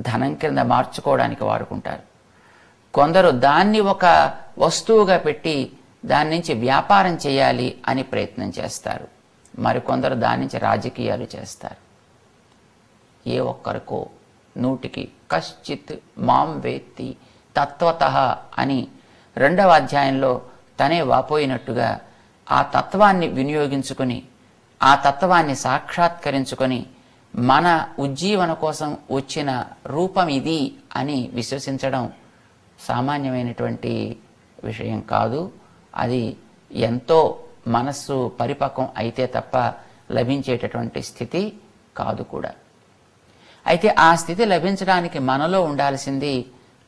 ధనం కింద మార్చుకోవడానికి వాడుకుంటారు. కొందరు దాన్ని ఒక వస్తువుగా పెట్టి దాని నుంచి వ్యాపారం చేయాలి అని ప్రయత్నం చేస్తారు. మరికొందరు దాని నుంచి రాజకీయాలు చేస్తారు. ఏ ఒక్కరికో నూటికి కశ్చిత్ మాం వేత్తి తత్వతః అని 2వ అధ్యాయంలో తనే వాపోయినట్టుగా ఆ తత్వాన్ని వినియోగించుకొని ఆ తత్వాన్ని సాక్షాత్కరించుకొని మన ఉజ్జీవన కోసం వచ్చిన రూపం ఇది అని విశ్వసించడం సామాన్యమైనటువంటి విషయం కాదు. అది ఎంతో మనస్సు పరిపక్వం అయితే తప్ప లభించేటటువంటి స్థితి కాదు కూడా. అయితే ఆ స్థితి లభించడానికి మనలో ఉండాల్సింది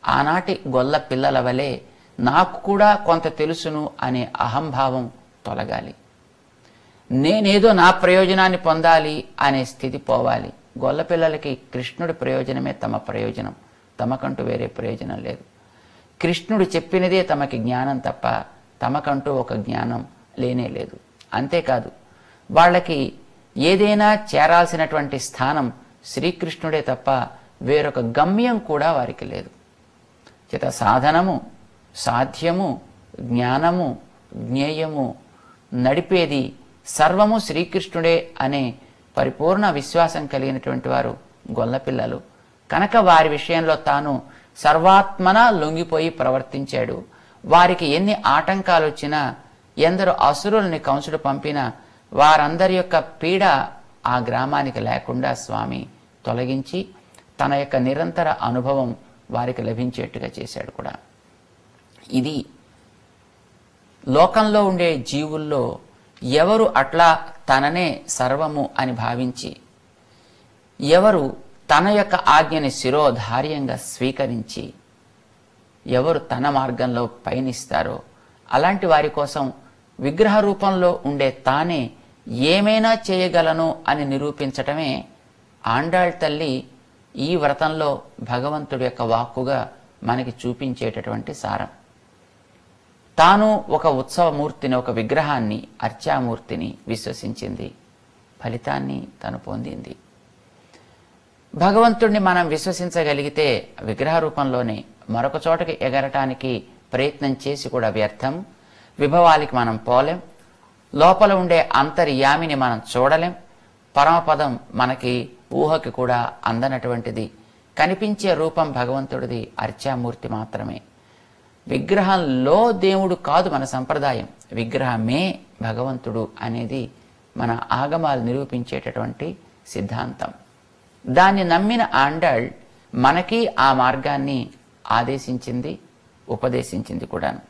ఆనాటి గొల్ల పిల్లల వలె నాకు కూడా కొంత తెలుసును అనే అహంభావం తొలగాలి. నేనేదో నా ప్రయోజనాన్ని పొందాలి అనే స్థితి పోవాలి. గొల్ల పిల్లలకి కృష్ణుడి ప్రయోజనమే తమ ప్రయోజనం, తమకంటూ వేరే ప్రయోజనం లేదు. కృష్ణుడు చెప్పినదే తమకి జ్ఞానం తప్ప తమకంటూ ఒక జ్ఞానం లేనే లేదు. అంతేకాదు వాళ్ళకి ఏదైనా చేరాల్సినటువంటి స్థానం శ్రీకృష్ణుడే తప్ప వేరొక గమ్యం కూడా వారికి లేదు. చేత సాధనము, సాధ్యము, జ్ఞానము, జ్ఞేయము, నడిపేది సర్వము శ్రీకృష్ణుడే అనే పరిపూర్ణ విశ్వాసం కలిగినటువంటి వారు గొల్లపిల్లలు కనుక వారి విషయంలో తాను సర్వాత్మన లొంగిపోయి ప్రవర్తించాడు. వారికి ఎన్ని ఆటంకాలు వచ్చినా, ఎందరు అసురుల్ని కంసుడు పంపినా వారందరి యొక్క పీడ ఆ గ్రామానికి లేకుండా స్వామి తొలగించి తన యొక్క నిరంతర అనుభవం వారికి లభించేట్టుగా చేశాడు కూడా. ఇది లోకంలో ఉండే జీవుల్లో ఎవరు అట్లా తననే సర్వము అని భావించి, ఎవరు తన యొక్క ఆజ్ఞని శిరోధార్యంగా స్వీకరించి, ఎవరు తన మార్గంలో పయనిస్తారో అలాంటి వారి కోసం విగ్రహ రూపంలో ఉండే తానే ఏమైనా చేయగలను అని నిరూపించటమే ఆండాళ్ తల్లి ఈ వ్రతంలో భగవంతుడి యొక్క వాక్కుగా మనకి చూపించేటటువంటి సారం. తాను ఒక ఉత్సవమూర్తిని, ఒక విగ్రహాన్ని, అర్చామూర్తిని విశ్వసించింది. ఫలితాన్ని తను పొందింది. భగవంతుడిని మనం విశ్వసించగలిగితే విగ్రహ రూపంలోనే మరొక చోటకి ఎగరటానికి ప్రయత్నం చేసి కూడా వ్యర్థం. విభవాలకి మనం పోలేం. లోపల ఉండే అంతర్యామిని మనం చూడలేం. పరమపదం మనకి ఊహకి కూడా అందనటువంటిది. కనిపించే రూపం భగవంతుడిది అర్చామూర్తి మాత్రమే. విగ్రహంలో దేవుడు కాదు మన సంప్రదాయం, విగ్రహమే భగవంతుడు అనేది మన ఆగమాలు నిరూపించేటటువంటి సిద్ధాంతం. దాన్ని నమ్మిన ఆండాళ్ మనకి ఆ మార్గాన్ని ఆదేశించింది, ఉపదేశించింది కూడాను.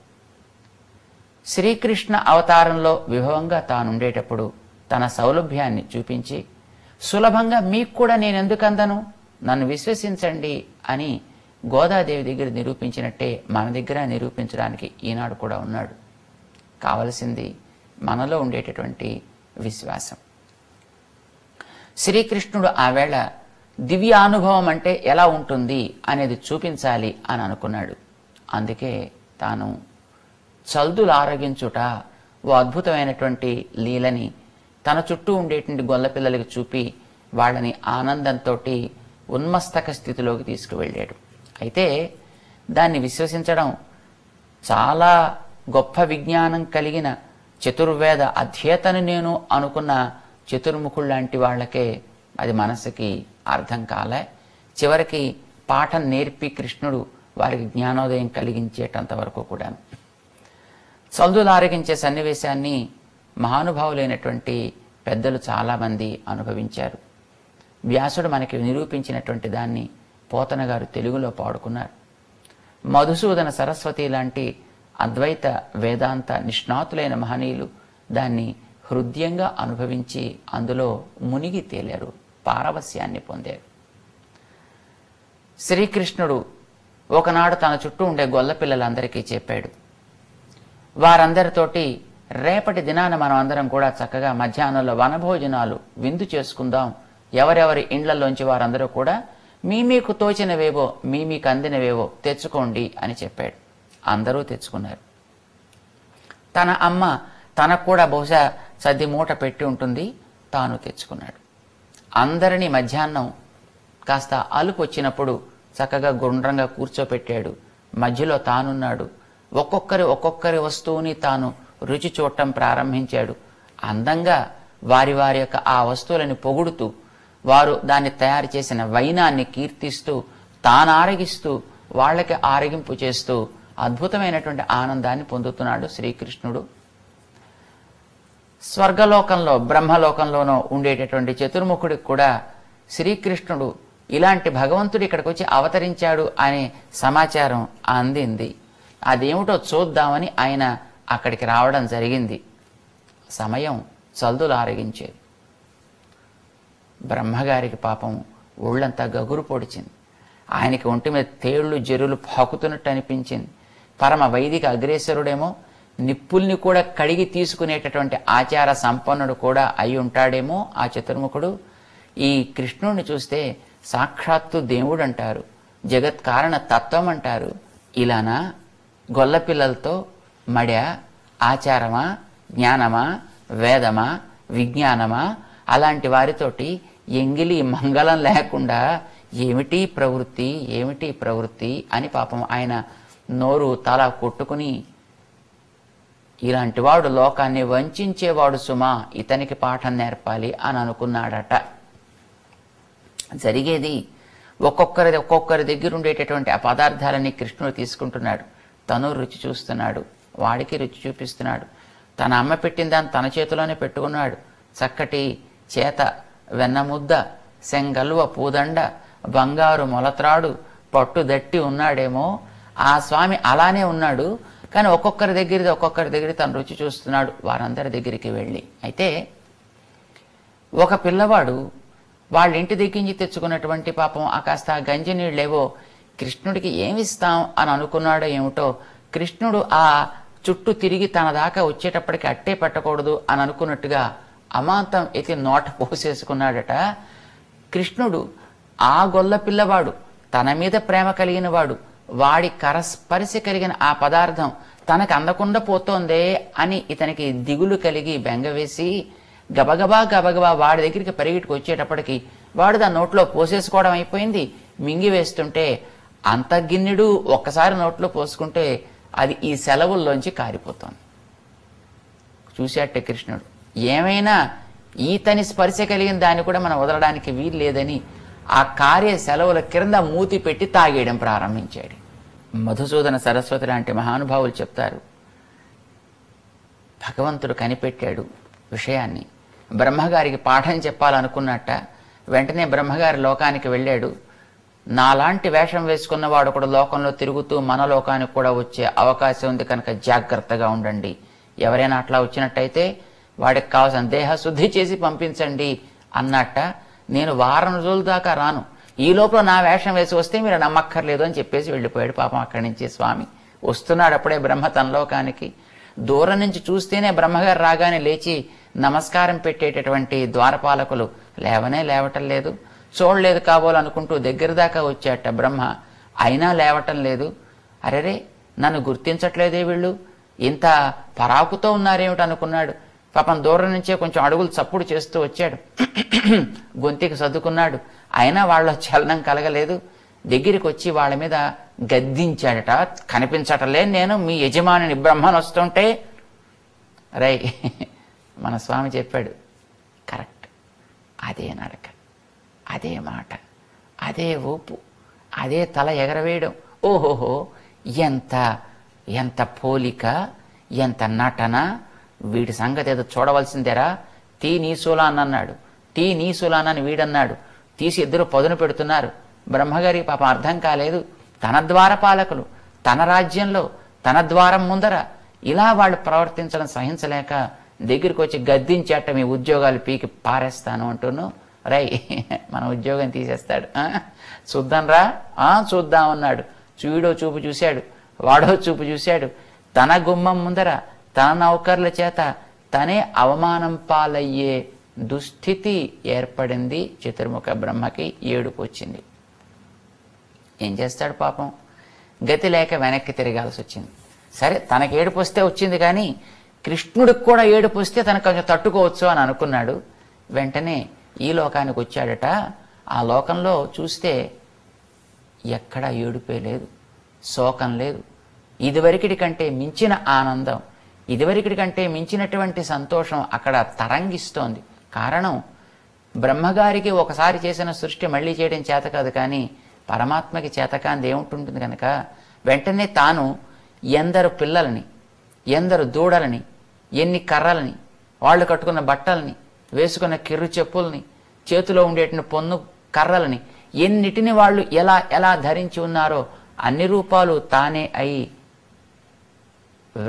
శ్రీకృష్ణ అవతారంలో విభవంగా తానుండేటప్పుడు తన సౌలభ్యాన్ని చూపించి సులభంగా మీకు కూడా నేనెందుకు అందను, నన్ను విశ్వసించండి అని గోదాదేవి దగ్గర నిరూపించినట్టే మన దగ్గర నిరూపించడానికి ఈనాడు కూడా ఉన్నాడు. కావలసింది మనలో ఉండేటటువంటి విశ్వాసం. శ్రీకృష్ణుడు ఆ వేళ దివ్యానుభవం అంటే ఎలా ఉంటుంది అనేది చూపించాలి అని అనుకున్నాడు. అందుకే తాను చల్దులు ఆరగించుట ఓ అద్భుతమైనటువంటి లీలని తన చుట్టూ ఉండేటువంటి గొల్లపిల్లలకి చూపి వాళ్ళని ఆనందంతో ఉన్మస్తక స్థితిలోకి తీసుకువెళ్ళాడు. అయితే దాన్ని విశ్వసించడం చాలా గొప్ప విజ్ఞానం కలిగిన చతుర్వేద అధ్యేతను నేను అనుకున్న చతుర్ముఖుల్లాంటి వాళ్ళకే అది మనసుకి అర్థం కాలే. చివరికి పాఠం నేర్పి కృష్ణుడు వారికి జ్ఞానోదయం కలిగించేటంత వరకు కూడా చల్దులారగించే సన్నివేశాన్ని మహానుభావులైనటువంటి పెద్దలు చాలామంది అనుభవించారు. వ్యాసుడు మనకి నిరూపించినటువంటి దాన్ని పోతన గారు తెలుగులో పాడుకున్నారు. మధుసూదన సరస్వతి లాంటి అద్వైత వేదాంత నిష్ణాతులైన మహనీయులు దాన్ని హృదయంగా అనుభవించి అందులో మునిగి తేలారు, పారవస్యాన్ని పొందారు. శ్రీకృష్ణుడు ఒకనాడు తన చుట్టూ ఉండే గొల్లపిల్లలందరికీ చెప్పాడు. వారందరితోటి రేపటి దినాన మనం అందరం కూడా చక్కగా మధ్యాహ్నంలో వనభోజనాలు విందు చేసుకుందాం, ఎవరెవరి ఇండ్లలోంచి వారందరూ కూడా మీకు తోచినవేవో మీకు అందినవేవో తెచ్చుకోండి అని చెప్పాడు. అందరూ తెచ్చుకున్నారు. తన అమ్మ తనకు కూడా బహుశా సద్ది మూట పెట్టి ఉంటుంది, తాను తెచ్చుకున్నాడు. అందరినీ మధ్యాహ్నం కాస్త అలుపు వచ్చినప్పుడు చక్కగా గుండ్రంగా కూర్చోపెట్టాడు. మధ్యలో తానున్నాడు. ఒక్కొక్కరి వస్తువుని తాను రుచి చూడటం ప్రారంభించాడు. అందంగా వారి వారి యొక్క ఆ వస్తువులని పొగుడుతూ, వారు దాన్ని తయారు చేసిన వైనాన్ని కీర్తిస్తూ, తాను ఆరగిస్తూ, వాళ్ళకి ఆరగింపు చేస్తూ అద్భుతమైనటువంటి ఆనందాన్ని పొందుతున్నాడు శ్రీకృష్ణుడు. స్వర్గలోకంలో బ్రహ్మలోకంలోనో ఉండేటటువంటి చతుర్ముఖుడికి కూడా శ్రీకృష్ణుడు ఇలాంటి భగవంతుడు ఇక్కడికి వచ్చి అవతరించాడు అనే సమాచారం అందింది. అదేమిటో చూద్దామని ఆయన అక్కడికి రావడం జరిగింది. సమయం చల్దులు ఆరగించేది. బ్రహ్మగారికి పాపం ఒళ్ళంతా గగురు పొడిచింది. ఆయనకి ఒంటి మీద తేళ్లు జరులు పాకుతున్నట్టు అనిపించింది. పరమ వైదిక అగ్రేసరుడేమో, నిప్పుల్ని కూడా కడిగి తీసుకునేటటువంటి ఆచార సంపన్నుడు కూడా అయి ఉంటాడేమో ఆ చతుర్ముఖుడు. ఈ కృష్ణుడిని చూస్తే సాక్షాత్తు దేవుడు అంటారు, జగత్ కారణ తత్వం అంటారు. ఇలానా గొల్లపిల్లలతో మడ్యా, ఆచారమా, జ్ఞానమా, వేదమా, విజ్ఞానమా, అలాంటి వారితోటి ఎంగిలి మంగళం లేకుండా ఏమిటి ప్రవృత్తి అని పాపం ఆయన నోరు తల కొట్టుకుని, ఇలాంటి వాడు లోకాన్ని వంచేవాడు సుమా, ఇతనికి పాఠం నేర్పాలి అని అనుకున్నాడట. జరిగేది ఒక్కొక్కరి దగ్గర ఉండేటటువంటి ఆ పదార్థాలని కృష్ణుడు తీసుకుంటున్నాడు. తను రుచి చూస్తున్నాడు, వాడికి రుచి చూపిస్తున్నాడు. తన అమ్మ పెట్టిన దాన్ని తన చేతిలోనే పెట్టుకున్నాడు. చక్కటి చేత వెన్నముద్ద, సెంగల్వ పూదండ, బంగారు మొలత్రాడు, పట్టు దట్టి ఉన్నాడేమో. ఆ స్వామి అలానే ఉన్నాడు. కానీ ఒక్కొక్కరి దగ్గర తను రుచి చూస్తున్నాడు వారందరి దగ్గరికి వెళ్ళి. అయితే ఒక పిల్లవాడు వాళ్ళ ఇంటి దగ్గరించి తెచ్చుకున్నటువంటి పాపం ఆ కాస్త గంజి నీళ్ళేవో కృష్ణుడికి ఏమిస్తాం అని అనుకున్నాడో ఏమిటో, కృష్ణుడు ఆ చుట్టూ తిరిగి తన దాకా వచ్చేటప్పటికి అట్టే పెట్టకూడదు అని అనుకున్నట్టుగా అమాంతం ఎత్తి నోట పోసేసుకున్నాడట. కృష్ణుడు ఆ గొల్ల పిల్లవాడు, తన మీద ప్రేమ కలిగిన వాడు, వాడి కరస్పరిశ కలిగిన ఆ పదార్థం తనకు అందకుండా పోతోందే అని ఇతనికి దిగులు కలిగి బెంగవేసి గబగబా వాడి దగ్గరికి పరిగెట్టుకు వచ్చేటప్పటికి వాడు దాని నోట్లో పోసేసుకోవడం అయిపోయింది. మింగివేస్తుంటే అంత గిన్నెడు ఒక్కసారి నోట్లో పోసుకుంటే అది ఈ సెలవుల్లోంచి కారిపోతోంది. చూశాటే కృష్ణుడు, ఏమైనా ఈతని స్పర్శ కలిగిన దాన్ని కూడా మనం వదలడానికి వీలు లేదని ఆ కార్య సెలవుల క్రింద మూతి పెట్టి తాగేయడం ప్రారంభించాడు. మధుసూదన సరస్వతి లాంటి మహానుభావులు చెప్తారు, భగవంతుడు కనిపెట్టాడు విషయాన్ని. బ్రహ్మగారికి పాఠం చెప్పాలనుకున్నట్ట. వెంటనే బ్రహ్మగారి లోకానికి వెళ్ళాడు. నాలాంటి వేషం వేసుకున్నవాడు కూడా లోకంలో తిరుగుతూ మన లోకానికి కూడా వచ్చే అవకాశం ఉంది కనుక జాగ్రత్తగా ఉండండి. ఎవరైనా అట్లా వచ్చినట్టయితే వాడికి కావాల్సిన దేహ శుద్ధి చేసి పంపించండి అన్నట్ట. నేను వారం రోజుల దాకా రాను, ఈ లోపల నా వేషం వేసి వస్తే మీరు నమ్మక్కర్లేదు అని చెప్పేసి వెళ్ళిపోయాడు పాపం అక్కడి నుంచి స్వామి. వస్తున్నాడు అప్పుడే బ్రహ్మ తన లోకానికి. దూరం నుంచి చూస్తేనే బ్రహ్మగారు రాగానే లేచి నమస్కారం పెట్టేటటువంటి ద్వారపాలకులు లేవటం లేదు. చూడలేదు కాబోలనుకుంటూ దగ్గర దాకా వచ్చాట బ్రహ్మ, అయినా లేవటం లేదు. అరెరే, నన్ను గుర్తించట్లేదే వీళ్ళు, ఇంత పరాకుతో ఉన్నారేమిటి అనుకున్నాడు. పాపం దూరం నుంచే కొంచెం అడుగులు చప్పుడు చేస్తూ వచ్చాడు. గొంతికి సర్దుకున్నాడు. అయినా వాళ్ళ చలనం కలగలేదు. దగ్గరికి వచ్చి వాళ్ళ మీద గద్దించాడట. కనిపించటలే నేను మీ యజమానిని, బ్రహ్మను వస్తుంటే. రై, మన స్వామి చెప్పాడు, కరెక్ట్, అదే నడక, అదే మాట, అదే ఊపు, అదే తల ఎగరవేయడం. ఓహోహో, ఎంత పోలిక, ఎంత నటన, వీడి సంగతి ఏదో చూడవలసిందేరా. టీ నీసూలాన్ అన్నాడు, టీ నీసూలాన్ అని వీడన్నాడు. తీసి ఇద్దరు పదును పెడుతున్నారు. బ్రహ్మగారికి పాపం అర్థం కాలేదు. తన ద్వారపాలకులు, తన రాజ్యంలో, తన ద్వారం ముందర ఇలా వాళ్ళు ప్రవర్తించడం సహించలేక దగ్గరికి వచ్చి గద్దించేట, మీ ఉద్యోగాలు పీకి పారేస్తాను అంటూను. రై, మన ఉద్యోగం తీసేస్తాడు, చూద్దాం రా. చూద్దాం అన్నాడు. వీడో చూపు చూశాడు, వాడో చూపు చూశాడు. తన గుమ్మం ముందర తన నౌకర్ల చేత తనే అవమానం పాలయ్యే దుస్థితి ఏర్పడింది. చతుర్ముఖ బ్రహ్మకి ఏడుపు వచ్చింది. ఏం చేస్తాడు పాపం, గతి లేక వెనక్కి తిరగాల్సి వచ్చింది. సరే, తనకి ఏడుపు వస్తే వచ్చింది, కానీ కృష్ణుడికి కూడా ఏడుపు వస్తే తనకు కొంచెం తట్టుకోవచ్చు అని అనుకున్నాడు. వెంటనే ఈ లోకానికి వచ్చాడట. ఆ లోకంలో చూస్తే ఎక్కడా ఏడుపే లేదు, శోకం లేదు. ఇదివరకటి కంటే మించిన ఆనందం, ఇదివరకటి కంటే మించినటువంటి సంతోషం అక్కడ తరంగిస్తోంది. కారణం, బ్రహ్మగారికి ఒకసారి చేసిన సృష్టి మళ్ళీ చేయడం చేత కాదు, కానీ పరమాత్మకి చేతకాంది ఏముంటుంటుంది కనుక వెంటనే తాను ఎందరు పిల్లలని, ఎందరు దూడలని, ఎన్ని కర్రలని, వాళ్ళు కట్టుకున్న బట్టల్ని, వేసుకున్న కిర్రు చెప్పుల్ని, చేతిలో ఉండేటువంటి పొన్ను కర్రలని, ఎన్నిటిని వాళ్ళు ఎలా ఎలా ధరించి ఉన్నారో అన్ని రూపాలు తానే అయి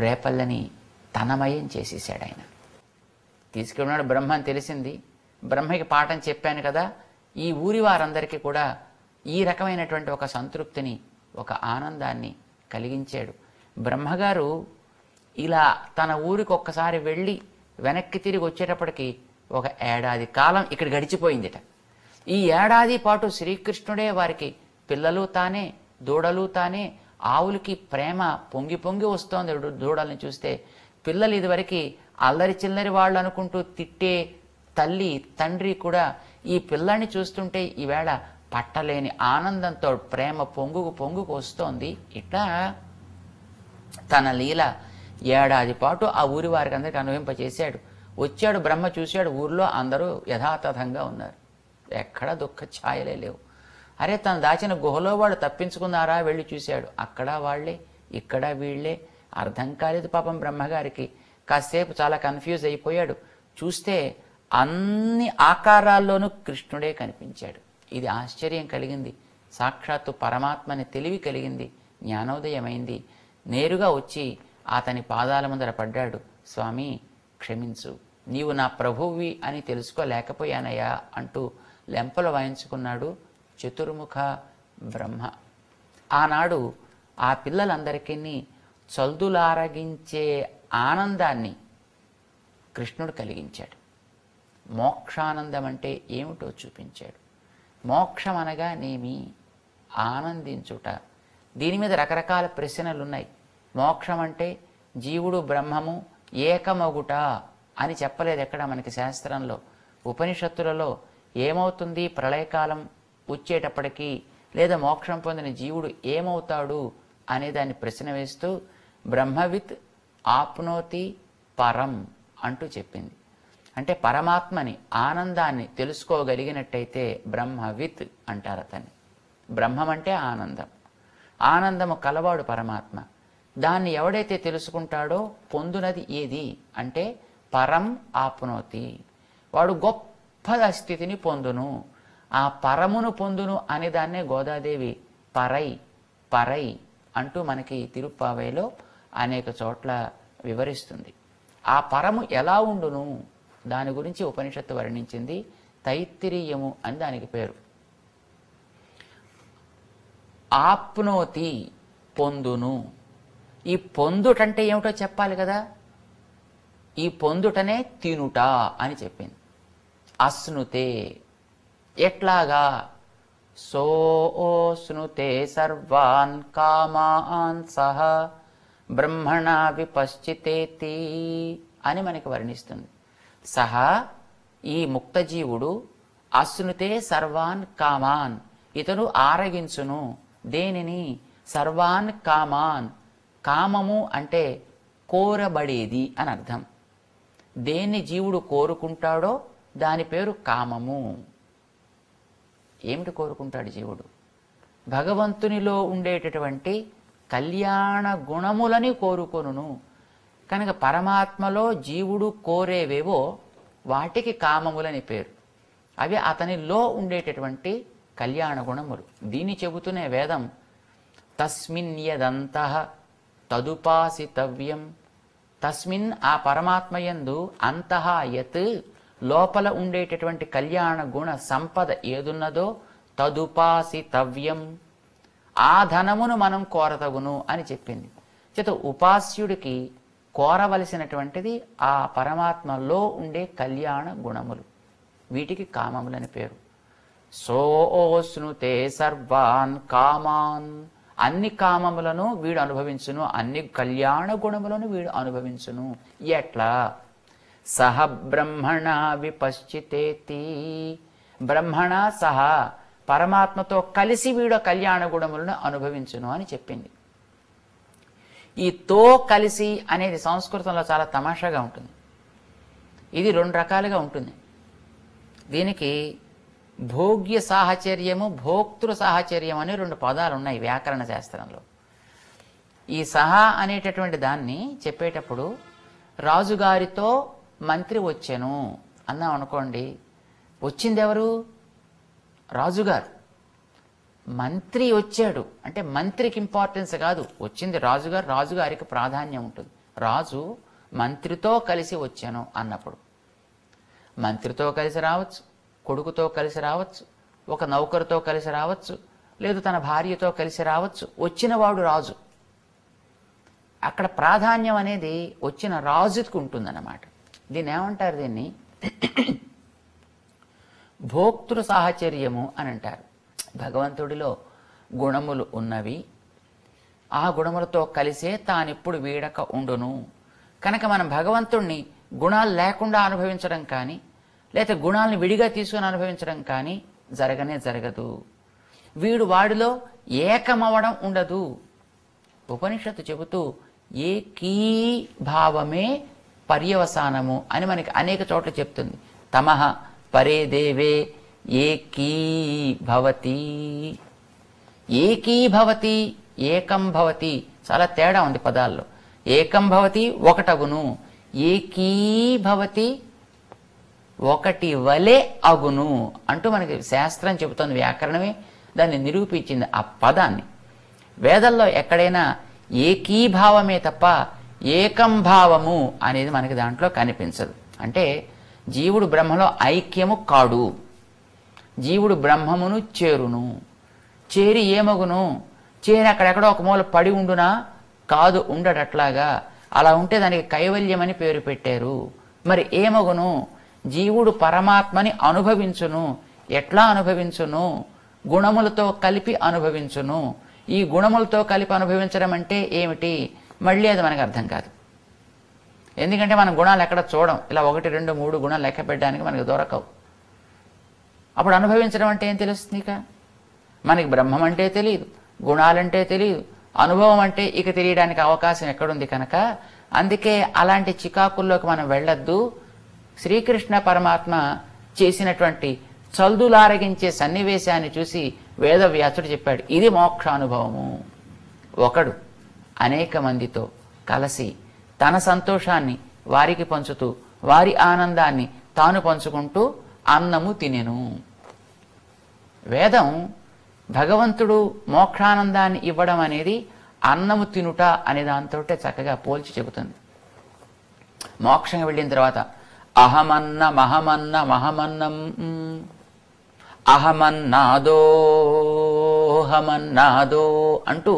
రేపల్లని తనమయం చేసేసాడు ఆయన. తీసుకెళ్ళినాడు బ్రహ్మ అని తెలిసింది. బ్రహ్మకి పాఠం చెప్పాను కదా, ఈ ఊరి వారందరికీ కూడా ఈ రకమైనటువంటి ఒక సంతృప్తిని, ఒక ఆనందాన్ని కలిగించాడు. బ్రహ్మగారు ఇలా తన ఊరికి ఒక్కసారి వెళ్ళి వెనక్కి తిరిగి వచ్చేటప్పటికి ఒక ఏడాది కాలం ఇక్కడ గడిచిపోయిందిట. ఈ ఏడాది పాటు శ్రీకృష్ణుడే వారికి పిల్లలు తానే, దూడలు తానే. ఆవులకి ప్రేమ పొంగి పొంగి వస్తోంది దూడల్ని చూస్తే. పిల్లలు ఇదివరకు అల్లరి చిల్లరి వాళ్ళు అనుకుంటూ తిట్టే తల్లి తండ్రి కూడా ఈ పిల్లాన్ని చూస్తుంటే ఈవేళ పట్టలేని ఆనందంతో ప్రేమ పొంగుకు వస్తోంది. ఇట్లా తన లీల ఏడాది పాటు ఆ ఊరి వారికి అందరికి అనుభవింపచేశాడు. వచ్చాడు బ్రహ్మ, చూశాడు ఊర్లో అందరూ యథాతథంగా ఉన్నారు, ఎక్కడ దుఃఖ ఛాయలే లేవు. అరే, తను దాచిన గుహలో వాళ్ళు తప్పించుకున్నారా వెళ్ళి చూశాడు, అక్కడ వాళ్లే ఇక్కడ వీళ్లే. అర్థం కాలేదు పాపం బ్రహ్మగారికి. కాసేపు చాలా కన్ఫ్యూజ్ అయిపోయాడు. చూస్తే అన్ని ఆకారాల్లోనూ కృష్ణుడే కనిపించాడు. ఇది ఆశ్చర్యం కలిగింది. సాక్షాత్తు పరమాత్మని తెలివి కలిగింది, జ్ఞానోదయమైంది. నేరుగా వచ్చి అతని పాదాల ముందర పడ్డాడు. స్వామి క్షమించు, నీవు నా ప్రభువి అని తెలుసుకోలేకపోయానయ్యా అంటూ లెంపలు వాయించుకున్నాడు చతుర్ముఖ బ్రహ్మ. ఆనాడు ఆ పిల్లలందరికీ చల్దులారగించే ఆనందాన్ని కృష్ణుడు కలిగించాడు. మోక్షానందం అంటే ఏమిటో చూపించాడు. మోక్షం అనగా నేమి, ఆనందించుట. దీని మీద రకరకాల ప్రశ్నలున్నాయి. మోక్షం అంటే జీవుడు బ్రహ్మము ఏకమగుట అని చెప్పలేదు ఎక్కడ మనకి శాస్త్రంలో. ఉపనిషత్తులలో ఏమవుతుంది ప్రళయకాలం వచ్చేటప్పటికీ, లేదా మోక్షం పొందిన జీవుడు ఏమవుతాడు అనే దాన్ని ప్రశ్న వేస్తూ బ్రహ్మవిత్ ఆప్నోతి పరం అంటూ చెప్పింది. అంటే పరమాత్మని, ఆనందాన్ని తెలుసుకోగలిగినట్టయితే బ్రహ్మవిత్ అంటారు అతన్ని. బ్రహ్మం అంటే ఆనందం, ఆనందము కలవాడు పరమాత్మ. దాన్ని ఎవడైతే తెలుసుకుంటాడో పొందునది ఏది అంటే పరం ఆప్నోతి, వాడు గొప్ప స్థితిని పొందును. ఆ పరమును పొందును అనే దాన్నే గోదాదేవి పరై పరై అంటూ మనకి తిరుప్పావైలో అనేక చోట్ల వివరిస్తుంది. ఆ పరము ఎలా ఉండును దాని గురించి ఉపనిషత్తు వర్ణించింది. తైత్తిరీయము అని దానికి పేరు. ఆప్నోతి పొందును. ఈ పొందుటంటే ఏమిటో చెప్పాలి కదా. ఈ పొందుటనే తినుట అని చెప్పింది. అశ్నుతే ఎట్లాగా, సోస్నుతే సర్వాన్ కామాన్ సహ బ్రహ్మణ విపశ్చితేతి అని మనకి వర్ణిస్తుంది. సహా ఈ ముక్తజీవుడు అశ్నుతే సర్వాన్ కామాన్, ఇతను ఆరగించును. దేనిని? సర్వాన్ కామాన్. కామము అంటే కోరబడేది అని అర్థం. దేన్ని జీవుడు కోరుకుంటాడో దాని పేరు కామము. ఏమిటి కోరుకుంటాడు జీవుడు? భగవంతునిలో ఉండేటటువంటి కళ్యాణ గుణములని కోరుకొనును. కనుక పరమాత్మలో జీవుడు కోరేవేవో వాటికి కామములని పేరు. అవి అతనిలో ఉండేటటువంటి కళ్యాణ గుణములు. దీన్ని చెబుతూనే వేదం తస్మిన్ యదంతః తదుపాసితవ్యం, తస్మిన్ ఆ పరమాత్మయందు అంతః యత్ లోపల ఉండేటటువంటి కళ్యాణ గుణ సంపద ఏదున్నదో తదుపాసితవ్యం, ఆ ధనమును మనం కోరతగును అని చెప్పింది. చేత ఉపాస్యుడికి కోరవలసినటువంటిది ఆ పరమాత్మలో ఉండే కళ్యాణ గుణములు. వీటికి కామములని పేరు. సోస్నుతే సర్వాన్ కామాన్, అన్ని కామములను వీడు అనుభవించును, అన్ని కళ్యాణ గుణములను వీడు అనుభవించును. ఎట్లా? సహ బ్రహ్మణ విపశ్చితేతి, బ్రహ్మణ సహా పరమాత్మతో కలిసి వీడు కళ్యాణ గుణములను అనుభవించును అని చెప్పింది. ఈ తో కలిసి అనేది సంస్కృతంలో చాలా తమాషాగా ఉంటుంది. ఇది 2 రకాలుగా ఉంటుంది. దీనికి భోగ్య సాహచర్యము, భోక్తృ సాహచర్యం అనే 2 పదాలు ఉన్నాయి వ్యాకరణ శాస్త్రంలో. ఈ సహా అనేటటువంటి దాన్ని చెప్పేటప్పుడు రాజుగారితో మంత్రి వచ్చెను అన్నాం అనుకోండి, వచ్చింది ఎవరు? రాజుగారు. మంత్రి వచ్చాడు అంటే మంత్రికి ఇంపార్టెన్స్ కాదు, వచ్చింది రాజుగారు, రాజుగారికి ప్రాధాన్యం ఉంటుంది. రాజు మంత్రితో కలిసి వచ్చాను అన్నప్పుడు మంత్రితో కలిసి రావచ్చు, కొడుకుతో కలిసి రావచ్చు, ఒక నౌకరుతో కలిసి రావచ్చు, లేదు తన భార్యతో కలిసి రావచ్చు. వచ్చినవాడు రాజు. అక్కడ ప్రాధాన్యం అనేది వచ్చిన రాజుకి ఉంటుందన్నమాట. దీన్ని ఏమంటారు? దీన్ని భోక్తృ సాహచర్యము అని అంటారు. భగవంతుడిలో గుణములు ఉన్నవి, ఆ గుణములతో కలిసే తానిప్పుడు వీడక ఉండును. కనుక మనం భగవంతుణ్ణి గుణాలు లేకుండా అనుభవించడం కానీ, లేకపోతే గుణాలను విడిగా తీసుకుని అనుభవించడం కానీ జరగనే జరగదు. వీడు వాడిలో ఏకమవడం ఉండదు. ఉపనిషత్తు చెబుతూ ఏకీభావమే పర్యవసానము అని మనకి అనేక చోట్ల చెప్తుంది. తమః పరే దేవే ఏకీభవతి. ఏకీభవతి, ఏకం భవతి, చాలా తేడా ఉంది పదాల్లో. ఏకం భవతి ఒకటగును, ఏకీభవతి ఒకటి వలె అగును అంటూ మనకి శాస్త్రం చెబుతుంది. వ్యాకరణమే దాన్ని నిరూపించింది ఆ పదాన్ని. వేదంలో ఎక్కడైనా ఏకీభావమే తప్ప ఏకం భావము అనేది మనకి దాంట్లో కనిపించదు. అంటే జీవుడు బ్రహ్మలో ఐక్యము కాడు. జీవుడు బ్రహ్మమును చేరును. చేరి ఏమగును? చేరి అక్కడెక్కడో ఒక మూల పడి ఉండునా? కాదు, ఉండడట్లాగా. అలా ఉంటే దానికి కైవల్యమని పేరు పెట్టారు. మరి ఏమగును? జీవుడు పరమాత్మని అనుభవించును. ఎట్లా అనుభవించును? గుణములతో కలిపి అనుభవించును. ఈ గుణములతో కలిపి అనుభవించడం అంటే ఏమిటి? మళ్ళీ అది మనకు అర్థం కాదు. ఎందుకంటే మనం గుణాలు ఎక్కడ చూడం. ఇలా 1, 2, 3 గుణాలు లెక్క పెట్టడానికి మనకు దొరకవు. అప్పుడు అనుభవించడం అంటే ఏం తెలుస్తుంది? ఇక మనకి బ్రహ్మం అంటే తెలియదు, గుణాలంటే తెలియదు, అనుభవం అంటే ఇక తెలియడానికి అవకాశం ఎక్కడుంది? కనుక అందుకే అలాంటి చికాకుల్లోకి మనం వెళ్ళొద్దు. శ్రీకృష్ణ పరమాత్మ చేసినటువంటి చల్దులారగించే సన్నివేశాన్ని చూసి వేదవ్యాసుడు చెప్పాడు, ఇది మోక్షానుభవము. ఒకడు అనేక మందితో కలిసి తన సంతోషాన్ని వారికి పంచుతూ, వారి ఆనందాన్ని తాను పంచుకుంటూ అన్నము తినెను. వేదం భగవంతుడు మోక్షానందాన్ని ఇవ్వడం అనేది అన్నము తినుట అనే దాంతో చక్కగా పోల్చి చెబుతుంది. మోక్షం వెళ్ళిన తర్వాత అహమన్న మహమన్న మహమన్నం అహమన్నాదో అంటూ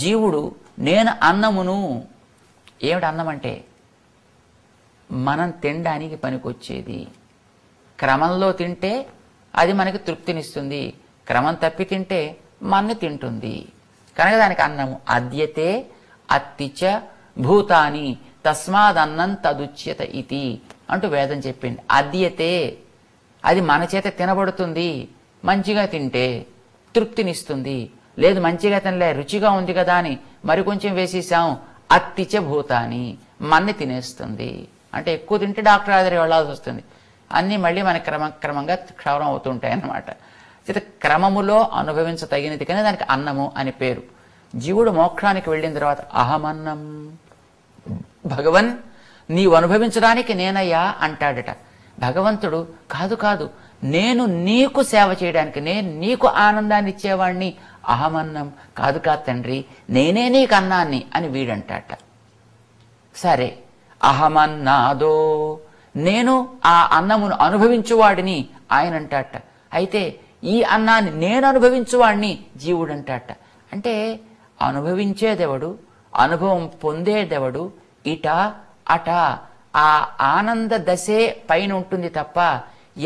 జీవుడు నేను అన్నమును. ఏమిటి అన్నం అంటే? మనం తినడానికి పనికొచ్చేది. క్రమంలో తింటే అది మనకి తృప్తినిస్తుంది, క్రమం తప్పి తింటే మన్ని తింటుంది. కనుక దానికి అన్నము. అద్యతే అత్తిచ భూతాని తస్మాదన్నం తదుచ్యత ఇతి అంటూ వేదం చెప్పింది. అద్యతే అది మన చేత తినబడుతుంది. మంచిగా తింటే తృప్తినిస్తుంది. లేదు మంచిగా తినలే, రుచిగా ఉంది కదా అని మరికొంచెం వేసేసాం, అత్తిచ భూతాని మన్ని తినేస్తుంది. అంటే ఎక్కువ తింటే డాక్టర్ దగ్గరికి వెళ్ళాల్సి వస్తుంది. అన్నీ మళ్ళీ మన క్రమంగా క్షౌరం అవుతుంటాయి అన్నమాట. క్రమములో అనుభవించదగినది కానీ దానికి అన్నము అని పేరు. జీవుడు మోక్షానికి వెళ్ళిన తర్వాత అహమన్నం, భగవన్ నీవు అనుభవించడానికి నేనయ్యా అంటాడట. భగవంతుడు కాదు కాదు, నేను నీకు సేవ చేయడానికి, నేను నీకు ఆనందాన్ని ఇచ్చేవాడిని. అహమన్నం కాదు కాదు తండ్రి, నేనే నీకు అన్నాన్ని అని వీడంటాట. సరే, అహమన్నాదో నేను ఆ అన్నమును అనుభవించువాడిని ఆయన అంటాట. అయితే ఈ అన్నాన్ని నేను అనుభవించువాడిని జీవుడు అంటాట. అంటే అనుభవించేదెవడు, అనుభవం పొందేదెవడు, ఇట అట ఆ ఆనంద దశే పైన ఉంటుంది తప్ప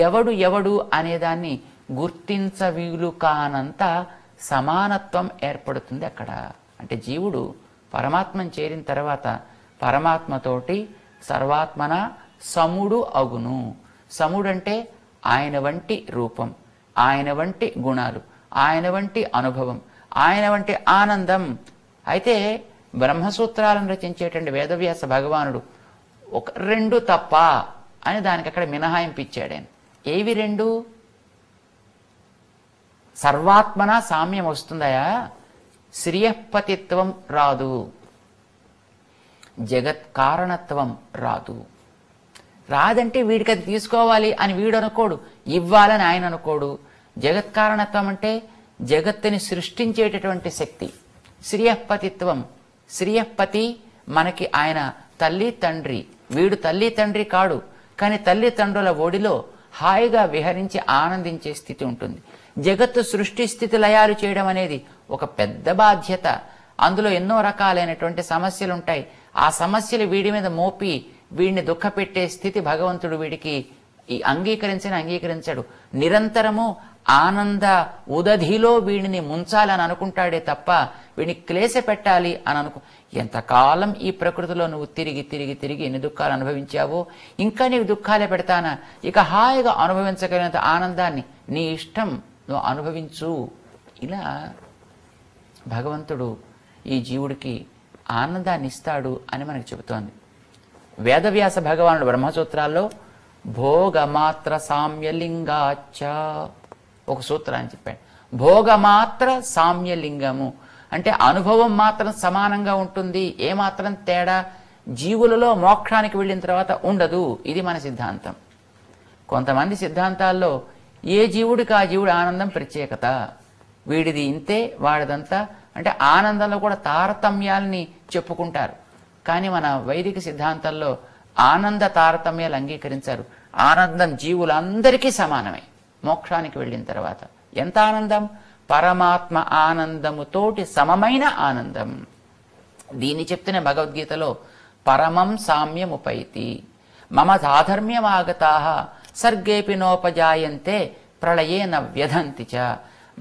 ఎవడు ఎవడు అనేదాన్ని గుర్తించ వీలు కానంత సమానత్వం ఏర్పడుతుంది అక్కడ. అంటే జీవుడు పరమాత్మను చేరిన తర్వాత పరమాత్మతోటి సర్వాత్మన సముడు అగును. సముడంటే ఆయన వంటి రూపం, ఆయన వంటి గుణాలు, ఆయన వంటి అనుభవం, ఆయన వంటి ఆనందం. అయితే బ్రహ్మసూత్రాలను రచించేటువంటి వేదవ్యాస భగవానుడు ఒక 2 తప్ప అని దానికి అక్కడ మినహాయింపు ఇచ్చాడు ఆయన. ఏవి 2? సర్వాత్మన సామ్యం వస్తుందయా, శ్రియపతిత్వం రాదు, జగత్ కారణత్వం రాదు. రాదంటే వీడికి అది తీసుకోవాలి అని వీడు అనుకోడు, ఇవ్వాలని ఆయన అనుకోడు. జగత్ కారణత్వం అంటే జగత్తుని సృష్టించేటటువంటి శక్తి. శ్రియపతిత్వం, శ్రియపతి మనకి ఆయన తల్లి తండ్రి, వీడు తల్లి తండ్రి కాడు, కానీ తల్లిదండ్రుల ఒడిలో హాయిగా విహరించి ఆనందించే స్థితి ఉంటుంది. జగత్తు సృష్టి స్థితి లయాలు చేయడం అనేది ఒక పెద్ద బాధ్యత. అందులో ఎన్నో రకాలైనటువంటి సమస్యలు ఉంటాయి. ఆ సమస్యలు వీడి మీద మోపి వీడిని దుఃఖపెట్టే స్థితి భగవంతుడు వీడికి అంగీకరించడు. నిరంతరము ఆనంద ఉదధిలో వీడిని ముంచాలని అనుకుంటాడే తప్ప వీడిని క్లేశ పెట్టాలి అని ఎంతకాలం ఈ ప్రకృతిలో నువ్వు తిరిగి తిరిగి తిరిగి ఎన్ని దుఃఖాలు అనుభవించావో, ఇంకా నీకు దుఃఖాలే పెడతానా, ఇక హాయిగా అనుభవించగలిగినంత ఆనందాన్ని నీ ఇష్టం నువ్వు అనుభవించు. ఇలా భగవంతుడు ఈ జీవుడికి ఆనందాన్ని ఇస్తాడు అని మనకు చెబుతోంది వేదవ్యాస భగవానుడు బ్రహ్మసూత్రాల్లో. భోగమాత్ర సామ్యలింగాచ ఒక సూత్రాన్ని చెప్పాడు. భోగమాత్ర సామ్యలింగము అంటే అనుభవం మాత్రం సమానంగా ఉంటుంది, ఏమాత్రం తేడా జీవులలో మోక్షానికి వెళ్ళిన తర్వాత ఉండదు. ఇది మన సిద్ధాంతం. కొంతమంది సిద్ధాంతాల్లో ఏ జీవుడికి ఆ జీవుడి ఆనందం ప్రత్యేకత, వీడిది ఇంతే వాడిదంతా అంటే ఆనందంలో కూడా తారతమ్యాల్ని చెప్పుకుంటారు. కానీ మన వైదిక సిద్ధాంతాల్లో ఆనంద తారతమ్యాలు అంగీకరించారు. ఆనందం జీవులందరికీ సమానమే మోక్షానికి వెళ్ళిన తర్వాత. ఎంత ఆనందం? పరమాత్మ ఆనందముతోటి సమమైన ఆనందం. దీన్ని చెప్తున్న భగవద్గీతలో పరమం సామ్యముపైతి మమ సాధర్మ్యమాగతాః సర్గేపి నోపజాయంతే ప్రళయేన వ్యధంతి చ.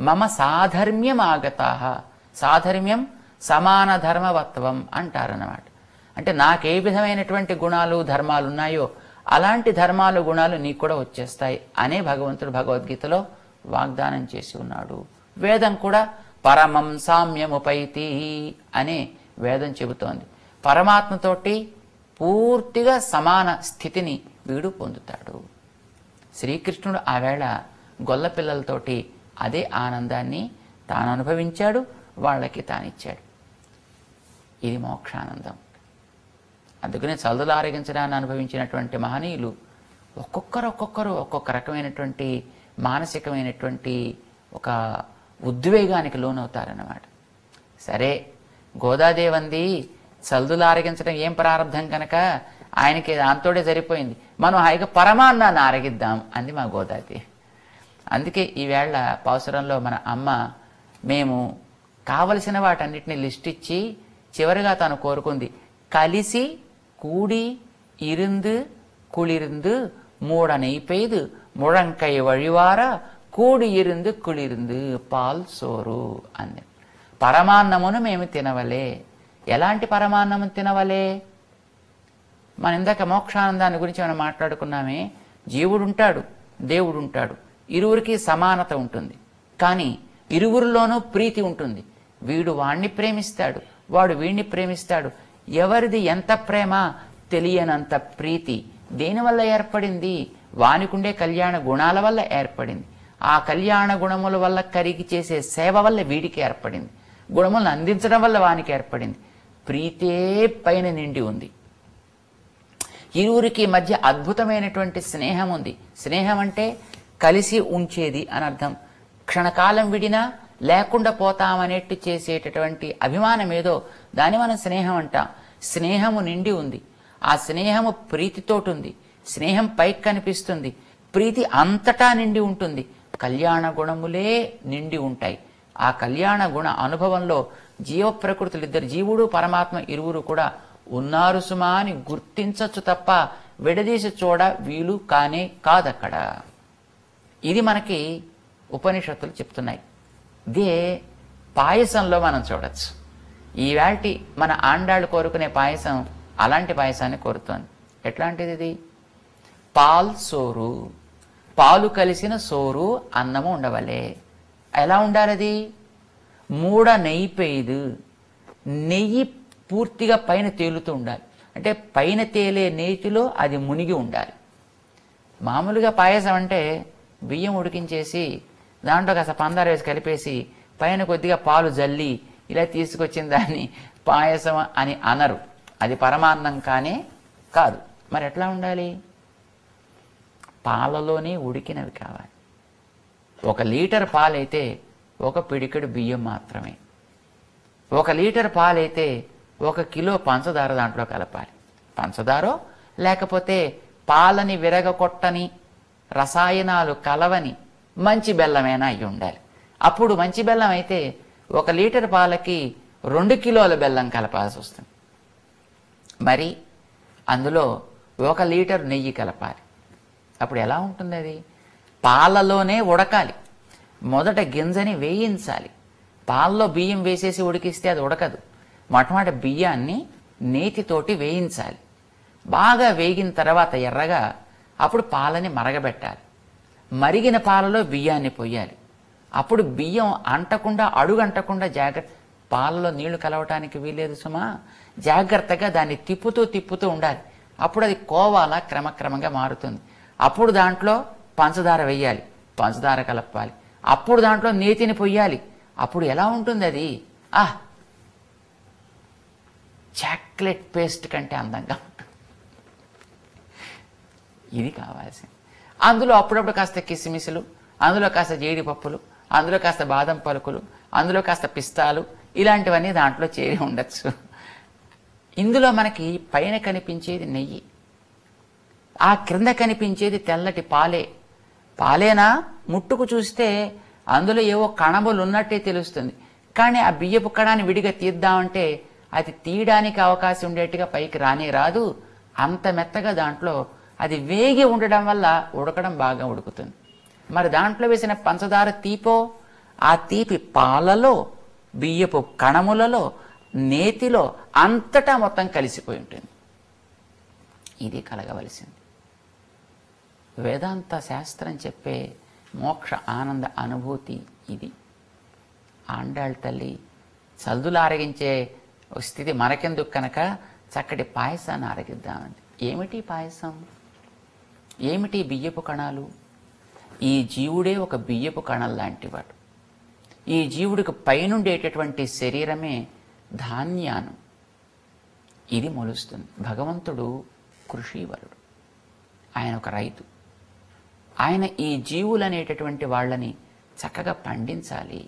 మమ సాధర్మ్యమాగతాః, సాధర్మ్యం సమాన ధర్మవత్వం అంటారన్నమాట. అంటే నాకే విధమైనటువంటి గుణాలు ధర్మాలు ఉన్నాయో అలాంటి ధర్మాలు గుణాలు నీకు కూడా వచ్చేస్తాయి అనే భగవంతుడు భగవద్గీతలో వాగ్దానం చేసి ఉన్నాడు. వేదం కూడా పరమం సామ్యముపైతి అనే వేదం చెబుతోంది. పరమాత్మతోటి పూర్తిగా సమాన స్థితిని వీడు పొందుతాడు. శ్రీకృష్ణుడు ఆ వేళ గొల్ల పిల్లలతోటి అదే ఆనందాన్ని తాను అనుభవించాడు, వాళ్ళకి తానిచ్చాడు. ఇది మోక్షానందం. అందుకనే చల్దులు ఆరగించడాన్ని అనుభవించినటువంటి మహనీయులు ఒక్కొక్కరు ఒక్కొక్క రకమైనటువంటి మానసికమైనటువంటి ఒక ఉద్వేగానికి లోనవుతారన్నమాట. సరే, గోదాదేవంది చల్దులు ఆరగించడం ఏం ప్రారంభం కనుక ఆయనకి దాంతోడే సరిపోయింది, మనం హాయిగా పరమాన్నాన్ని ఆరగిద్దాం అంది మా గోదాదేవి. అందుకే ఈవేళ పావుసరంలో మన అమ్మ మేము కావలసిన వాటన్నిటిని లిస్ట్ ఇచ్చి చివరిగా తాను కోరుకుంది, కలిసి కూడి ఇருந்து కుళిருந்து మూడனை பெய்து ముழంకై వழிవార కూడి ఇருந்து కుళిருந்து పాల్ సోరు అంది. పరమాన్నమును మేము తినవలే. ఎలాంటి పరమాన్నము తినవలే? మన ఇందాక మోక్షానందాన్ని గురించి మనం మాట్లాడుకున్నామే. జీవుడుంటాడు, దేవుడుంటాడు, ఇరువురికి సమానత ఉంటుంది. కానీ ఇరువురిలోనూ ప్రీతి ఉంటుంది. వీడు వాణ్ణి ప్రేమిస్తాడు, వాడు వీణ్ణి ప్రేమిస్తాడు. ఎవరిది ఎంత ప్రేమ తెలియనంత ప్రీతి దేనివల్ల ఏర్పడింది? వానికుండే కళ్యాణ గుణాల వల్ల ఏర్పడింది. ఆ కళ్యాణ గుణముల వల్ల కరిగి చేసే సేవ వల్ల వీడికి ఏర్పడింది. గుణములను అందించడం వల్ల వానికి ఏర్పడింది. ప్రీతే పైన నిండి ఉంది. ఇరువురికి మధ్య అద్భుతమైనటువంటి స్నేహం ఉంది. స్నేహం అంటే కలిసి ఉంచేది అని అర్థం. క్షణకాలం విడినా లేకుండా పోతామనేట్టు చేసేటటువంటి అభిమానం ఏదో దాన్ని మనం స్నేహం అంటాం. స్నేహము నిండి ఉంది. ఆ స్నేహము ప్రీతితోటి ఉంది. స్నేహం పైకి కనిపిస్తుంది, ప్రీతి అంతటా నిండి ఉంటుంది. కళ్యాణ గుణములే నిండి ఉంటాయి. ఆ కళ్యాణ గుణ అనుభవంలో జీవ ప్రకృతులు ఇద్దరు, జీవుడు పరమాత్మ ఇరువురు కూడా ఉన్నారు సుమా అని గుర్తించచ్చు తప్ప విడదీసి చూడ వీలు కానే కాదక్కడ. ఇది మనకి ఉపనిషత్తులు చెప్తున్నాయి. ఇదే పాయసంలో మనం చూడొచ్చు. ఈవేళ మన ఆండాళ్ళు కోరుకునే పాయసం అలాంటి పాయసాన్ని కోరుతోంది. ఎట్లాంటిది ఇది? పాల్ సోరు. పాలు కలిసిన సోరు అన్నము ఉండవలే. ఎలా ఉండాలది? మూడ నెయ్యి పెయ్యదు. నెయ్యి పూర్తిగా పైన తేలుతూ ఉండాలి. అంటే పైన తేలే నేతిలో అది మునిగి ఉండాలి. మామూలుగా పాయసం అంటే బియ్యం ఉడికించేసి దాంట్లో కాస్త పందార వేసి కలిపేసి పైన కొద్దిగా పాలు జల్లి ఇలా తీసుకొచ్చిన దాన్ని పాయసం అని అనరు. అది పరమాన్నం కానే కాదు. మరి ఎట్లా ఉండాలి? పాలలోనే ఉడికినవి కావాలి. 1 లీటర్ పాలైతే 1 పిడికెడు బియ్యం మాత్రమే. 1 లీటర్ పాలైతే 1 కిలో పంచదార దాంట్లో కలపాలి. పంచదారో లేకపోతే పాలని విరగకొట్టని రసాయనాలు కలవని మంచి బెల్లమైనా అయి ఉండాలి. అప్పుడు మంచి బెల్లం అయితే 1 లీటర్ పాలకి 2 కిలోల బెల్లం కలపాల్సి వస్తుంది. మరి అందులో 1 లీటర్ నెయ్యి కలపాలి. అప్పుడు ఎలా ఉంటుంది? అది పాలలోనే ఉడకాలి. మొదట గింజని వేయించాలి. పాలలో బియ్యం వేసేసి ఉడికిస్తే అది ఉడకదు. మొట్టమొదటి బియ్యాన్ని నేతితోటి వేయించాలి. బాగా వేగిన తర్వాత ఎర్రగా అప్పుడు పాలని మరగబెట్టాలి. మరిగిన పాలలో బియ్యాన్ని పొయ్యాలి. అప్పుడు బియ్యం అంటకుండా అడుగంటకుండా జాగ్రత్త. పాలలో నీళ్లు కలవటానికి వీలేదు సుమా. జాగ్రత్తగా దాన్ని తిప్పుతూ ఉండాలి. అప్పుడు అది కోవాలా క్రమక్రమంగా మారుతుంది. అప్పుడు దాంట్లో పంచదార వేయాలి. పంచదార కలపాలి. అప్పుడు దాంట్లో నేతిని పొయ్యాలి. అప్పుడు ఎలా ఉంటుంది అది? చాక్లెట్ పేస్ట్ కంటే అందంగా ఉంటుంది. ఇది కావాల్సింది. అందులో అప్పుడప్పుడు కాస్త కిస్మిసులు, అందులో కాస్త జీడిపప్పులు, అందులో కాస్త బాదం పలుకులు, అందులో కాస్త పిస్తాలు, ఇలాంటివన్నీ దాంట్లో చేరి ఉండొచ్చు. ఇందులో మనకి పైన కనిపించేది నెయ్యి, ఆ క్రింద కనిపించేది తెల్లటి పాలే. పాలేనా? ముట్టుకు చూస్తే అందులో ఏవో కణములు ఉన్నట్టే తెలుస్తుంది. కానీ ఆ బియ్యపు కణాన్ని విడిగా తీద్దామంటే అది తీయడానికి అవకాశం ఉండేట్టుగా పైకి రాదు. అంత మెత్తగా దాంట్లో అది వేగి ఉండడం వల్ల ఉడకడం బాగా ఉడుకుతుంది. మరి దాంట్లో వేసిన పంచదార తీపో, ఆ తీపి పాలలో, బియ్యపు కణములలో, నేతిలో అంతటా మొత్తం కలిసిపోయి ఉంటుంది. ఇది కలగవలసింది. వేదాంత శాస్త్రం చెప్పే మోక్ష ఆనంద అనుభూతి ఇది. ఆండాళ్ తల్లి చల్దులు ఆరగించే స్థితి మనకెందుకు కనుక చక్కటి పాయసాన్ని ఆరగిద్దామండి. ఏమిటి పాయసం? ఏమిటి బియ్యపు కణాలు? ఈ జీవుడే ఒక బియ్యపు కణం లాంటివాడు. ఈ జీవుడికి పైనుండేటటువంటి శరీరమే ధాన్యాను. ఇది మొలుస్తుంది. భగవంతుడు కృషివరుడు. ఆయన ఒక రైతు. ఆయన ఈ జీవులనేటటువంటి వాళ్ళని చక్కగా పండించాలి,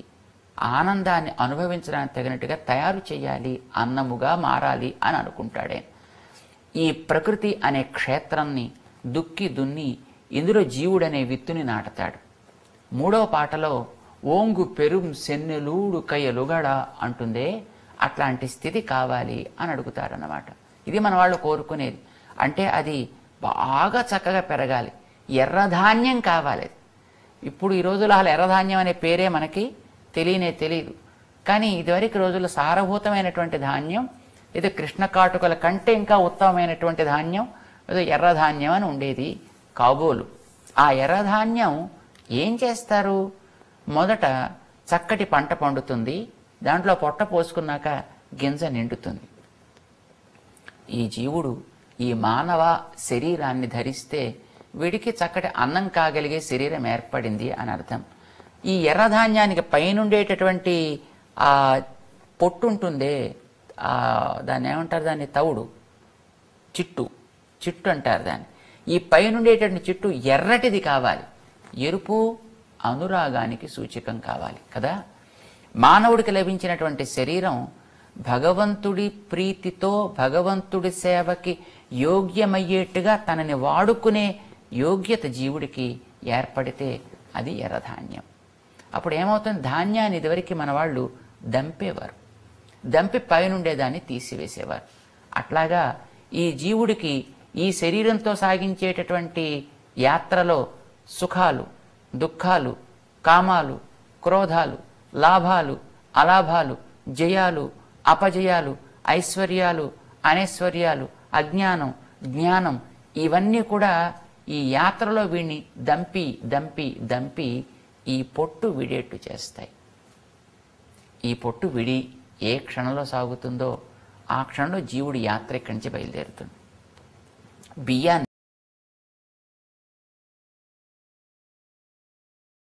ఆనందాన్ని అనుభవించడానికి తగినట్టుగా తయారు చేయాలి, అన్నముగా మారాలి అని అనుకుంటాడే. ఈ ప్రకృతి అనే క్షేత్రాన్ని దుక్కి దున్ని ఇందులో జీవుడనే విత్తుని నాటుతాడు. 3వ పాటలో ఓంగు పెరుం సెన్నెలూడు కయ్యలుగడ అంటుందే, అట్లాంటి స్థితి కావాలి అని అడుగుతారన్నమాట. ఇది మన వాళ్ళు కోరుకునేది. అంటే అది బాగా చక్కగా పెరగాలి. ఎర్రధాన్యం కావాలి. ఇప్పుడు ఈ రోజుల్లో అసలు ఎర్రధాన్యం అనే పేరే మనకి తెలియదు. కానీ ఇదివరకు రోజుల్లో సారభూతమైనటువంటి ధాన్యం, ఏదో కృష్ణ కాటుకల కంటే ఇంకా ఉత్తమమైనటువంటి ధాన్యం ఏదో ఎర్రధాన్యం అని ఉండేది కాబోలు. ఆ ఎర్రధాన్యం ఏం చేస్తారు? మొదట చక్కటి పంట పండుతుంది. దాంట్లో పొట్ట పోసుకున్నాక గింజ నిండుతుంది. ఈ జీవుడు ఈ మానవ శరీరాన్ని ధరిస్తే వీడికి చక్కటి అన్నం కాగలిగే శరీరం ఏర్పడింది అని అర్థం. ఈ ఎర్రధాన్యానికి పైనుండేటటువంటి ఆ పొట్టు ఉంటుందే, దాన్ని ఏమంటారు? దాన్ని తవుడు, చిట్టు అంటారు దాన్ని. ఈ పైనుండేటటువంటి చిట్టు ఎర్రటిది కావాలి. ఎరుపు అనురాగానికి సూచకం కావాలి కదా. మానవుడికి లభించినటువంటి శరీరం భగవంతుడి ప్రీతితో భగవంతుడి సేవకి యోగ్యమయ్యేట్టుగా తనని వాడుకునే యోగ్యత జీవుడికి ఏర్పడితే అది ఎర్రధాన్యం. అప్పుడు ఏమవుతుంది? ధాన్యాన్ని ఇదివరకు మన వాళ్ళు దంపేవారు, దంపి పైనుండేదాన్ని తీసివేసేవారు. అట్లాగా ఈ జీవుడికి ఈ శరీరంతో సాగించేటటువంటి యాత్రలో సుఖాలు, దుఃఖాలు, కామాలు, క్రోధాలు, లాభాలు, అలాభాలు, జయాలు, అపజయాలు, ఐశ్వర్యాలు, అనైశ్వర్యాలు, అజ్ఞానం, జ్ఞానం, ఇవన్నీ కూడా ఈ యాత్రలో వీడిని దంపి దంపి దంపి ఈ పొట్టు విడేట్టు చేస్తాయి. ఈ పొట్టు విడి ఏ క్షణంలో సాగుతుందో ఆ క్షణంలో జీవుడి యాత్ర ఇక్కడి నుంచి బయలుదేరుతుంది. బియ్యాన్ని